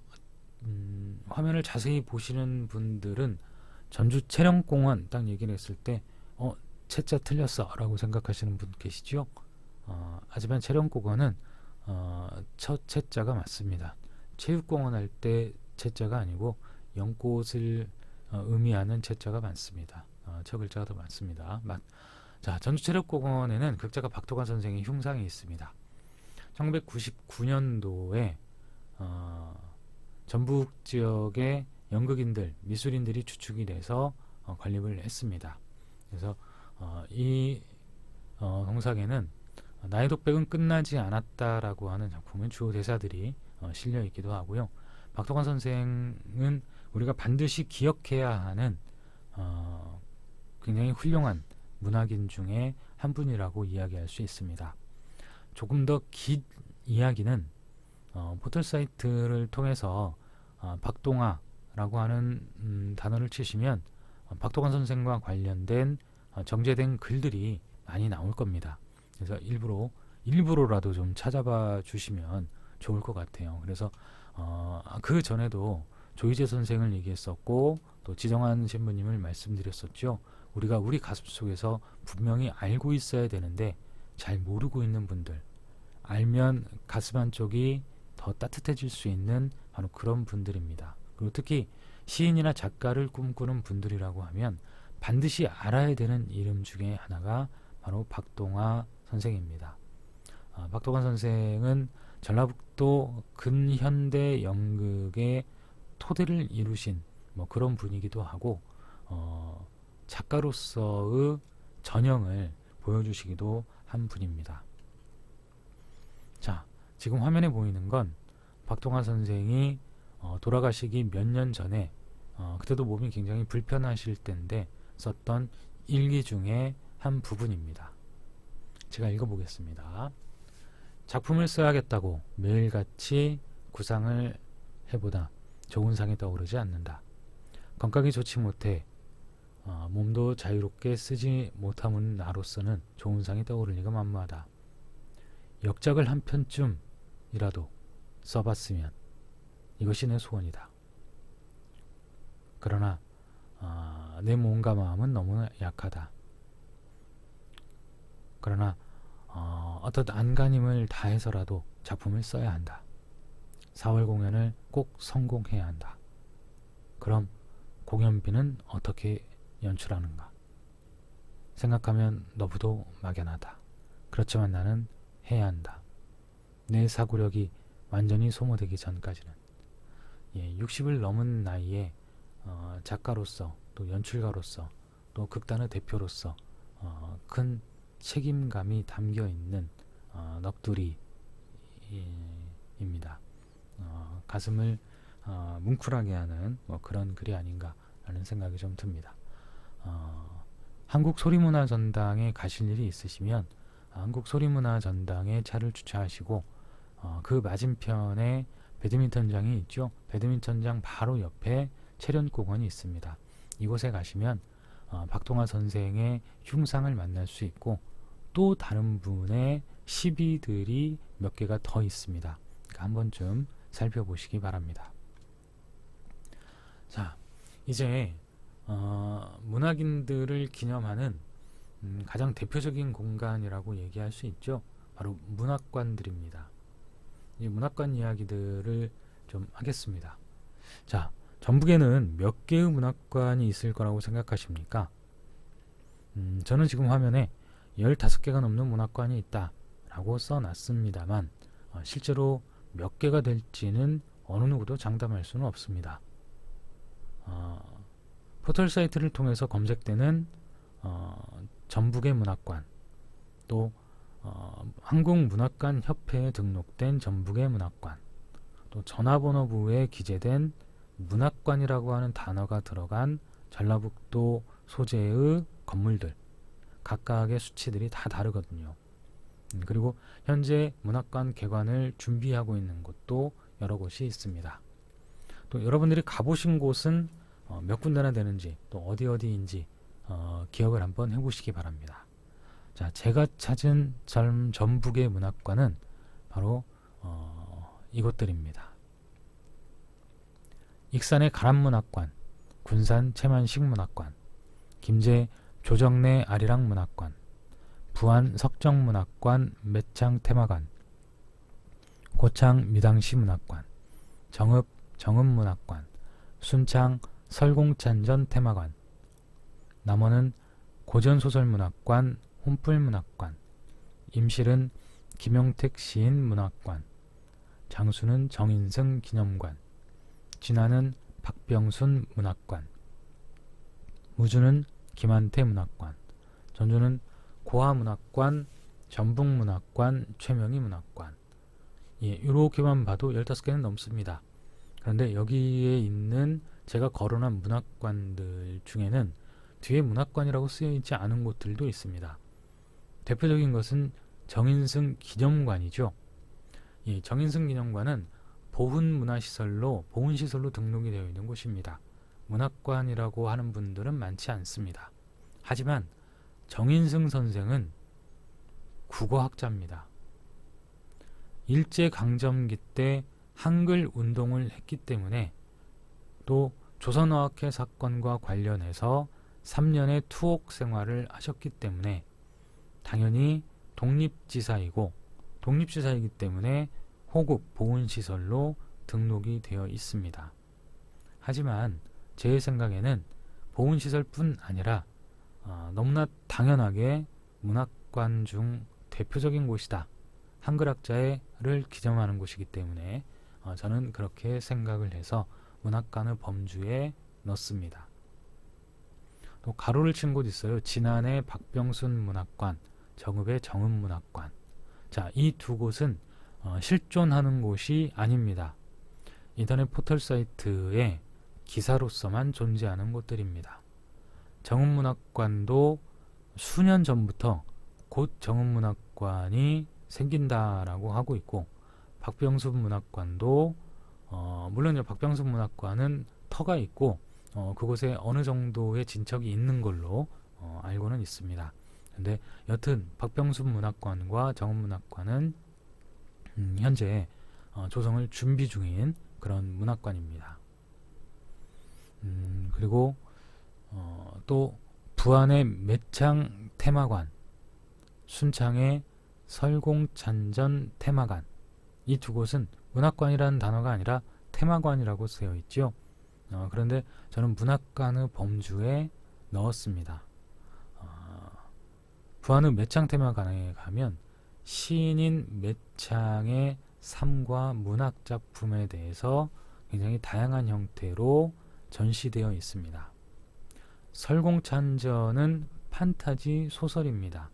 화면을 자세히 보시는 분들은 전주 체령공원 딱 얘기를 했을 때 채자 틀렸어 라고 생각하시는 분 계시죠? 하지만 체령공원은 첫 채자가 맞습니다. 체육공원 할 때 채자가 아니고 연꽃을 의미하는 채자가 많습니다. 첫 글자가 더 많습니다. 자, 전주 체력공원에는 극작가 박동화 선생의 흉상이 있습니다. 1999년도에 전북 지역의 연극인들, 미술인들이 주축이 돼서 건립을 했습니다. 그래서 이 동상에는 나의 독백은 끝나지 않았다라고 하는 작품은 주요 대사들이 실려 있기도 하고요. 박동화 선생은 우리가 반드시 기억해야 하는 굉장히 훌륭한 문학인 중에 한 분이라고 이야기할 수 있습니다. 조금 더 긴 이야기는 포털 사이트를 통해서 박동화라고 하는 단어를 치시면 박동화 선생과 관련된 정제된 글들이 많이 나올 겁니다. 그래서 일부러라도 좀 찾아봐 주시면 좋을 것 같아요. 그래서 그 전에도 조희재 선생을 얘기했었고 또 지정환 신부님을 말씀드렸었죠. 우리가 우리 가슴 속에서 분명히 알고 있어야 되는데 잘 모르고 있는 분들, 알면 가슴 한쪽이 더 따뜻해질 수 있는 바로 그런 분들입니다. 그리고 특히 시인이나 작가를 꿈꾸는 분들이라고 하면 반드시 알아야 되는 이름 중에 하나가 바로 박동화 선생입니다. 박동화 선생은 전라북도 근현대 연극의 토대를 이루신 그런 분이기도 하고 작가로서의 전형을 보여주시기도 한 분입니다. 자, 지금 화면에 보이는 건 박동화 선생이 돌아가시기 몇 년 전에 그때도 몸이 굉장히 불편하실 때인데 썼던 일기 중에 한 부분입니다. 제가 읽어보겠습니다. 작품을 써야겠다고 매일같이 구상을 해보다 좋은 상이 떠오르지 않는다. 건강이 좋지 못해 몸도 자유롭게 쓰지 못하는 나로서는 좋은 상이 떠오를 리가 만무하다. 역작을 한 편쯤이라도 써봤으면 이것이 내 소원이다. 그러나 내 몸과 마음은 너무 약하다. 그러나 어떤 안간힘을 다해서라도 작품을 써야 한다. 4월 공연을 꼭 성공해야 한다. 그럼 공연비는 어떻게 연출하는가? 생각하면 너무도 막연하다. 그렇지만 나는 해야 한다. 내 사고력이 완전히 소모되기 전까지는. 60을 넘은 나이에 작가로서 또 연출가로서 또 극단의 대표로서 큰 책임감이 담겨있는 넋두리입니다. 가슴을 뭉클하게 하는 그런 글이 아닌가라는 생각이 좀 듭니다. 한국소리문화전당에 가실 일이 있으시면 한국소리문화전당에 차를 주차하시고 그 맞은편에 배드민턴장이 있죠. 배드민턴장 바로 옆에 채련공원이 있습니다. 이곳에 가시면 박동화 선생의 흉상을 만날 수 있고 또 다른 분의 시비들이 몇 개가 더 있습니다. 그러니까 한 번쯤 살펴보시기 바랍니다. 자, 이제 문학인들을 기념하는 가장 대표적인 공간이라고 얘기할 수 있죠. 바로 문학관들입니다. 이 문학관 이야기들을 좀 하겠습니다. 자, 전북에는 몇 개의 문학관이 있을 거라고 생각하십니까? 저는 지금 화면에 15개가 넘는 문학관이 있다 라고 써놨습니다만 실제로 몇 개가 될지는 어느 누구도 장담할 수는 없습니다. 포털 사이트를 통해서 검색되는 전북의 문학관, 또 한국문학관협회에 등록된 전북의 문학관, 또 전화번호부에 기재된 문학관이라고 하는 단어가 들어간 전라북도 소재의 건물들, 각각의 수치들이 다 다르거든요. 그리고 현재 문학관 개관을 준비하고 있는 곳도 여러 곳이 있습니다. 또 여러분들이 가보신 곳은 몇 군데나 되는지 또 어디인지 기억을 한번 해보시기 바랍니다. 자, 제가 찾은 전북의 문학관은 바로 이곳들입니다. 익산의 가람문학관, 군산 채만식문학관, 김제 조정래 아리랑문학관, 부안 석정문학관 매창테마관, 고창 미당시문학관, 정읍 정읍문학관, 순창 설공찬전 테마관, 남원은 고전소설문학관 혼불문학관, 임실은 김용택 시인문학관, 장수는 정인승 기념관, 진안은 박병순 문학관, 무주는 김한태 문학관, 전주는 고하문학관, 전북문학관, 최명희 문학관. 이렇게만 봐도 15개는 넘습니다. 그런데 여기에 있는 제가 거론한 문학관들 중에는 뒤에 문학관이라고 쓰여있지 않은 곳들도 있습니다. 대표적인 것은 정인승 기념관이죠. 정인승 기념관은 보훈시설로 등록이 되어 있는 곳입니다. 문학관이라고 하는 분들은 많지 않습니다. 하지만 정인승 선생은 국어학자입니다. 일제강점기 때 한글 운동을 했기 때문에, 또 조선어학회 사건과 관련해서 3년의 투옥 생활을 하셨기 때문에 당연히 독립지사이고, 독립지사이기 때문에 호국 보훈시설로 등록이 되어 있습니다. 하지만 제 생각에는 보훈시설뿐 아니라 너무나 당연하게 문학관 중 대표적인 곳이다, 한글학자를 기점하는 곳이기 때문에 저는 그렇게 생각을 해서 문학관의 범주에 넣습니다. 또 가로를 친 곳 있어요. 진안의 박병순 문학관, 정읍의 정읍문학관. 자, 이 두 곳은 실존하는 곳이 아닙니다. 인터넷 포털 사이트에 기사로서만 존재하는 곳들입니다. 정읍문학관도 수년 전부터 곧 정읍문학관이 생긴다라고 하고 있고, 박병순 문학관도 물론 박병순 문학관은 터가 있고 그곳에 어느 정도의 진척이 있는 걸로 알고는 있습니다. 근데 여튼 박병순 문학관과 정읍문학관은 현재 조성을 준비 중인 그런 문학관입니다. 그리고 또 부안의 매창 테마관, 순창의 설공찬전 테마관, 이 두 곳은 문학관이라는 단어가 아니라 테마관이라고 쓰여 있죠. 그런데 저는 문학관의 범주에 넣었습니다. 부안의 매창 테마관에 가면 시인인 매창의 삶과 문학 작품에 대해서 굉장히 다양한 형태로 전시되어 있습니다. 설공찬전은 판타지 소설입니다.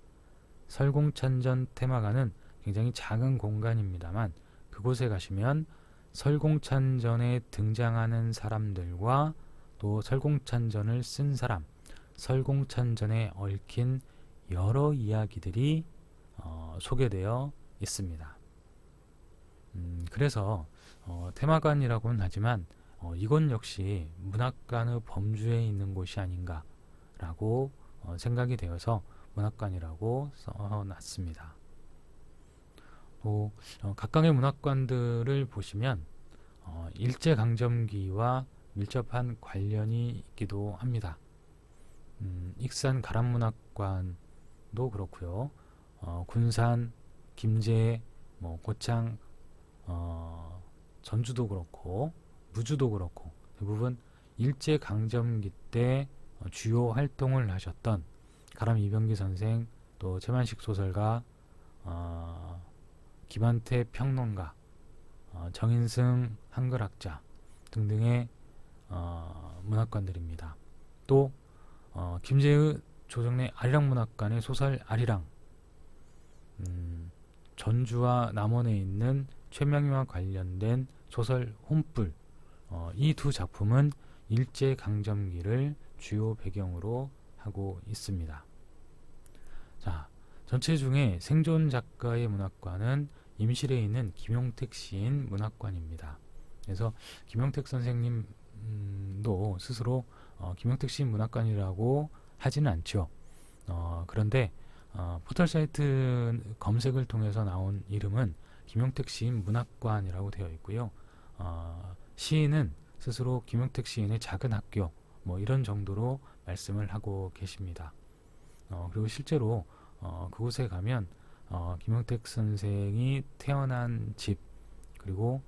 설공찬전 테마관은 굉장히 작은 공간입니다만, 그곳에 가시면 설공찬전에 등장하는 사람들과 또 설공찬전을 쓴 사람, 설공찬전에 얽힌 여러 이야기들이 소개되어 있습니다. 그래서 테마관이라고는 하지만 이곳 역시 문학관의 범주에 있는 곳이 아닌가라고 생각이 되어서 문학관이라고 써놨습니다. 또 각각의 문학관들을 보시면 일제강점기와 밀접한 관련이 있기도 합니다. 익산 가람문학관도 그렇고요. 군산, 김제, 고창, 전주도 그렇고 무주도 그렇고 대부분 일제강점기 때 주요 활동을 하셨던 가람 이병기 선생, 또 최만식 소설가, 김한태 평론가, 정인승 한글학자 등등의 문학관들입니다. 또 김제의 조정래 아리랑문학관의 소설 아리랑, 전주와 남원에 있는 최명희와 관련된 소설 혼불, 이 두 작품은 일제강점기를 주요 배경으로 하고 있습니다. 자, 전체 중에 생존 작가의 문학관은 임실에 있는 김용택 시인 문학관입니다. 그래서 김용택 선생님도 스스로 김용택 시인 문학관이라고 하지는 않죠. 그런데 포털 사이트 검색을 통해서 나온 이름은 김용택 시인 문학관이라고 되어 있고요. 시인은 스스로 김용택 시인의 작은 학교 이런 정도로 말씀을 하고 계십니다. 그리고 실제로 그곳에 가면 김용택 선생이 태어난 집, 그리고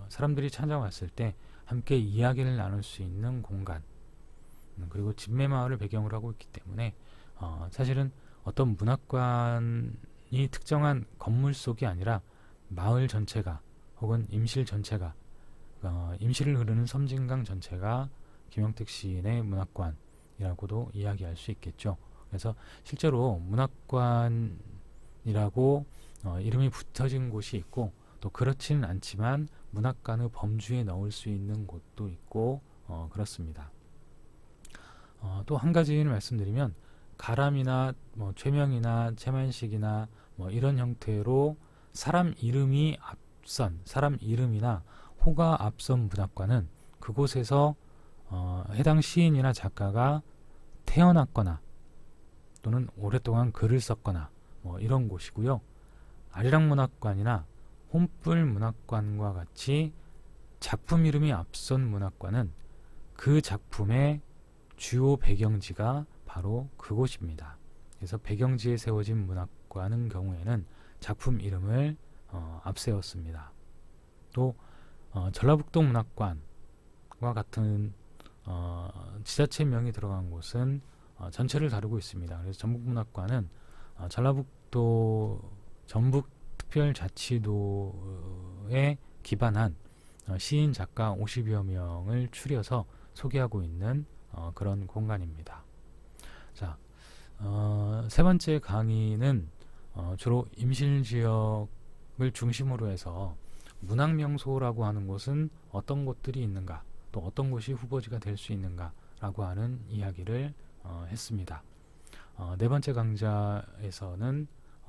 사람들이 찾아왔을 때 함께 이야기를 나눌 수 있는 공간, 그리고 집매마을을 배경으로 하고 있기 때문에 사실은 어떤 문학관이 특정한 건물 속이 아니라 마을 전체가, 혹은 임실 전체가, 임실을 흐르는 섬진강 전체가 김용택 시인의 문학관이라고도 이야기할 수 있겠죠. 그래서 실제로 문학관이라고 이름이 붙어진 곳이 있고, 또 그렇지는 않지만 문학관의 범주에 넣을 수 있는 곳도 있고 그렇습니다. 또 한 가지를 말씀드리면, 가람이나 최명이나 최만식이나 이런 형태로 사람 이름이나 호가 앞선 문학관은 그곳에서 해당 시인이나 작가가 태어났거나 또는 오랫동안 글을 썼거나 이런 곳이고요. 아리랑문학관이나 혼불 문학관과 같이 작품 이름이 앞선 문학관은 그 작품의 주요 배경지가 바로 그곳입니다. 그래서 배경지에 세워진 문학관의 경우에는 작품 이름을 앞세웠습니다. 또 전라북도 문학관과 같은 지자체명이 들어간 곳은 전체를 다루고 있습니다. 그래서 전북문학관은 전라북도 전북특별자치도에 기반한 시인, 작가 50여 명을 추려서 소개하고 있는 그런 공간입니다. 자, 세 번째 강의는 주로 임실지역을 중심으로 해서 문학명소라고 하는 곳은 어떤 곳들이 있는가, 또 어떤 곳이 후보지가 될 수 있는가 라고 하는 이야기를 했습니다. 네 번째 강좌에서는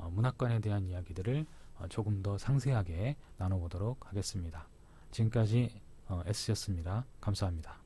문학관에 대한 이야기들을 조금 더 상세하게 나눠보도록 하겠습니다. 지금까지 S였습니다. 감사합니다.